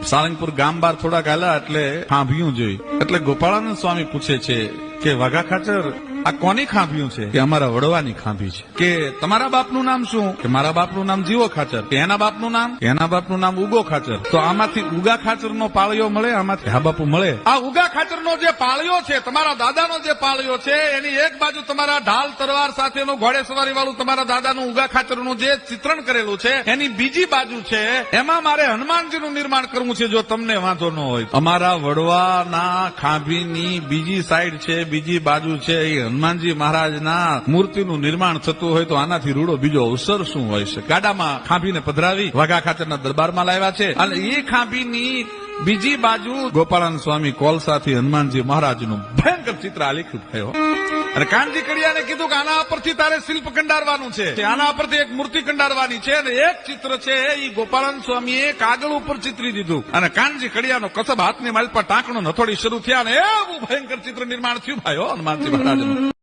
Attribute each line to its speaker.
Speaker 1: સાળંગપુર ગામ બાર થોડાક હાલ્યા એટલે ખાંભિયું જોઈ એટલે ગોપાળાનંદ સ્વામી પૂછે છે કે વાઘા ખાચર આ કોની ખાંભિયું છે? કે અમારા વડવાની ખાંભી છે. કે તમારા બાપનું નામ શું? કે મારા બાપનું નામ જીવો ખાચર. કે એના બાપનું નામ? કે એના બાપનું નામ ઉગો ખાચર. તો આમાંથી ઉગા ખાચરનો પાળિયો મળે? આમાંથી હા બાપુ મળે. આ ઉગા ખાચરનો જે પાળિયો છે, તમારા દાદાનો જે પાળિયો છે, એની એક બાજુ તમારા ઢાલ તલવાર સાથેનું ઘોડેસવારી વાળું તમારા દાદાનું ઉગા ખાચરનું જે ચિત્રણ કરેલું છે, એની બીજી બાજુ છે એમાં મારે હનુમાનજીનું નિર્માણ કરવું છે, જો તમને વાંધો ન હોય. અમારા વડવાના ખાંભીની બીજી સાઈડ છે, બીજી બાજુ છે, એ હનુમાનજી મહારાજના મૂર્તિનું નિર્માણ થતું હોય તો આનાથી રૂડો બીજો અવસર શું હોય છે? ગાડામાં ખાંભીને પધરાવી વાઘા ખાચરના દરબારમાં લાવ્યા છે અને એ ખાંભીની બીજી બાજુ ગોપાળાનંદ સ્વામી કોલસાથી હનુમાનજી મહારાજનું ભયંકર ચિત્ર આલેખ્યું થયો. અને કાનજી કડિયાને કીધું કે આના પરથી તારે શિલ્પ કંડારવાનું છે, આના પરથી એક મૂર્તિ કંડારવાની છે. અને એક ચિત્ર છે એ ગોપાળાનંદ સ્વામીએ કાગળ ઉપર ચિતરી દીધું અને કાનજી કડિયાનો કસબ હાથની માલ પર ટાંકણો હથોડી શરૂ થયા અને એવું ભયંકર ચિત્ર નિર્માણ થયું ભાઈઓ હનુમાનજી મહારાજનું.